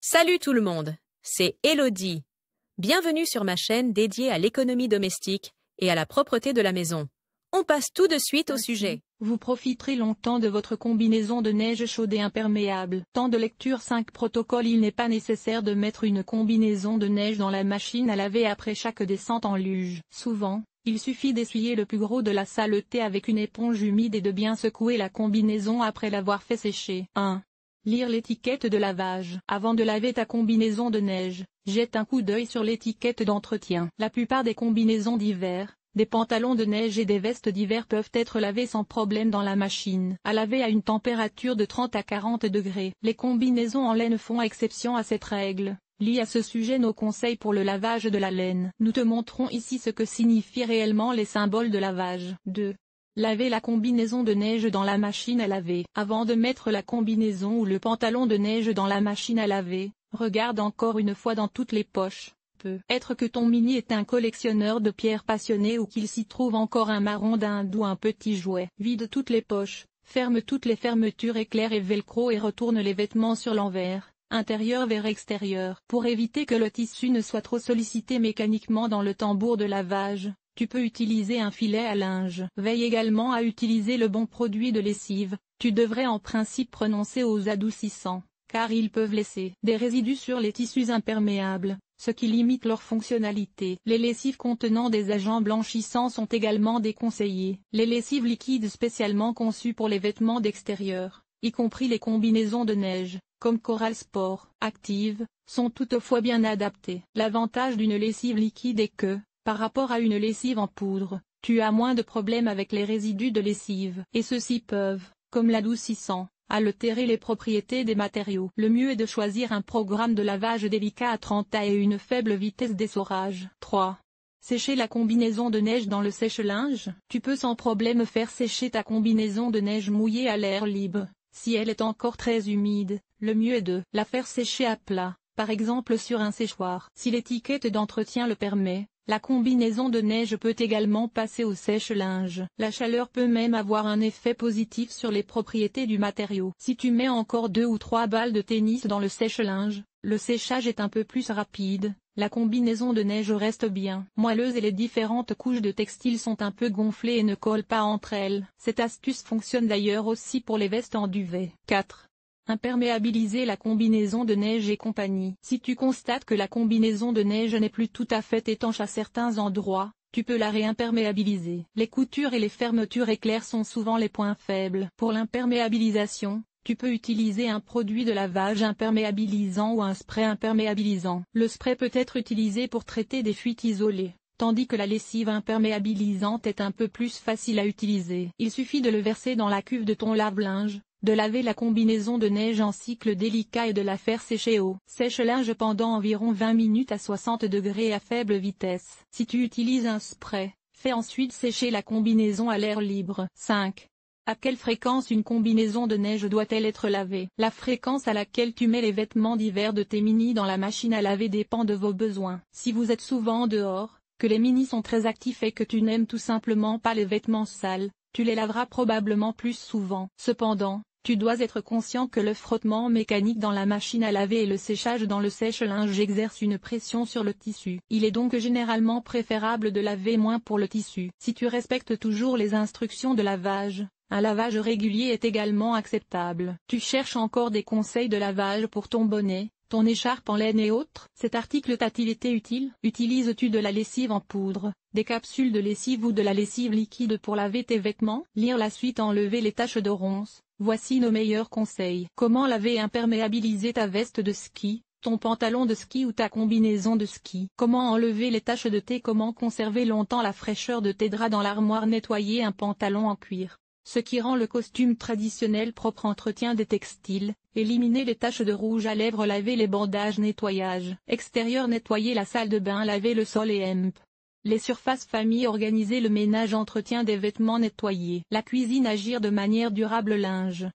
Salut tout le monde, c'est Elodie. Bienvenue sur ma chaîne dédiée à l'économie domestique et à la propreté de la maison. On passe tout de suite au sujet. Vous profiterez longtemps de votre combinaison de neige chaude et imperméable. Temps de lecture 5 protocole. Il n'est pas nécessaire de mettre une combinaison de neige dans la machine à laver après chaque descente en luge. Souvent, il suffit d'essuyer le plus gros de la saleté avec une éponge humide et de bien secouer la combinaison après l'avoir fait sécher. 1. Lire l'étiquette de lavage. Avant de laver ta combinaison de neige, jette un coup d'œil sur l'étiquette d'entretien. La plupart des combinaisons d'hiver, des pantalons de neige et des vestes d'hiver peuvent être lavés sans problème dans la machine à laver à une température de 30 à 40 degrés. Les combinaisons en laine font exception à cette règle. Lis à ce sujet nos conseils pour le lavage de la laine. Nous te montrons ici ce que signifient réellement les symboles de lavage. 2. Laver la combinaison de neige dans la machine à laver. Avant de mettre la combinaison ou le pantalon de neige dans la machine à laver, regarde encore une fois dans toutes les poches. Peut être que ton mini est un collectionneur de pierres passionné ou qu'il s'y trouve encore un marron d'Inde ou un petit jouet. Vide toutes les poches, ferme toutes les fermetures éclair et velcro et retourne les vêtements sur l'envers, intérieur vers extérieur. Pour éviter que le tissu ne soit trop sollicité mécaniquement dans le tambour de lavage, tu peux utiliser un filet à linge. Veille également à utiliser le bon produit de lessive. Tu devrais en principe renoncer aux adoucissants, car ils peuvent laisser des résidus sur les tissus imperméables, ce qui limite leur fonctionnalité. Les lessives contenant des agents blanchissants sont également déconseillées. Les lessives liquides spécialement conçues pour les vêtements d'extérieur, y compris les combinaisons de neige, comme Coral Sport Active, sont toutefois bien adaptées. L'avantage d'une lessive liquide est que, par rapport à une lessive en poudre, tu as moins de problèmes avec les résidus de lessive. Et ceux-ci peuvent, comme l'adoucissant, altérer les propriétés des matériaux. Le mieux est de choisir un programme de lavage délicat à 30 A et une faible vitesse d'essorage. 3. Sécher la combinaison de neige dans le sèche-linge. Tu peux sans problème faire sécher ta combinaison de neige mouillée à l'air libre. Si elle est encore très humide, le mieux est de la faire sécher à plat, par exemple sur un séchoir. Si l'étiquette d'entretien le permet, la combinaison de neige peut également passer au sèche-linge. La chaleur peut même avoir un effet positif sur les propriétés du matériau. Si tu mets encore 2 ou 3 balles de tennis dans le sèche-linge, le séchage est un peu plus rapide, la combinaison de neige reste bien moelleuse et les différentes couches de textile sont un peu gonflées et ne collent pas entre elles. Cette astuce fonctionne d'ailleurs aussi pour les vestes en duvet. 4. Imperméabiliser la combinaison de neige et compagnie. Si tu constates que la combinaison de neige n'est plus tout à fait étanche à certains endroits, tu peux la réimperméabiliser. Les coutures et les fermetures éclairs sont souvent les points faibles. Pour l'imperméabilisation, tu peux utiliser un produit de lavage imperméabilisant ou un spray imperméabilisant. Le spray peut être utilisé pour traiter des fuites isolées, tandis que la lessive imperméabilisante est un peu plus facile à utiliser. Il suffit de le verser dans la cuve de ton lave-linge, de laver la combinaison de neige en cycle délicat et de la faire sécher au sèche-linge pendant environ 20 minutes à 60 degrés à faible vitesse. Si tu utilises un spray, fais ensuite sécher la combinaison à l'air libre. 5. À quelle fréquence une combinaison de neige doit-elle être lavée? La fréquence à laquelle tu mets les vêtements d'hiver de tes minis dans la machine à laver dépend de vos besoins. Si vous êtes souvent dehors, que les minis sont très actifs et que tu n'aimes tout simplement pas les vêtements sales, tu les laveras probablement plus souvent. Cependant, tu dois être conscient que le frottement mécanique dans la machine à laver et le séchage dans le sèche-linge exercent une pression sur le tissu. Il est donc généralement préférable de laver moins pour le tissu. Si tu respectes toujours les instructions de lavage, un lavage régulier est également acceptable. Tu cherches encore des conseils de lavage pour ton bonnet, ton écharpe en laine et autres? Cet article t'a-t-il été utile? Utilises-tu de la lessive en poudre, des capsules de lessive ou de la lessive liquide pour laver tes vêtements? Lire la suite. Enlever les taches de ronces. Voici nos meilleurs conseils. Comment laver et imperméabiliser ta veste de ski, ton pantalon de ski ou ta combinaison de ski? Comment enlever les taches de thé? Comment conserver longtemps la fraîcheur de tes draps dans l'armoire? Nettoyer un pantalon en cuir, ce qui rend le costume traditionnel propre. Entretien des textiles. Éliminer les taches de rouge à lèvres. Laver les bandages. Nettoyage extérieur. Nettoyer la salle de bain. Laver le sol et les surfaces famille. Organiser le ménage. Entretien des vêtements. Nettoyer la cuisine. Agir de manière durable. Linge,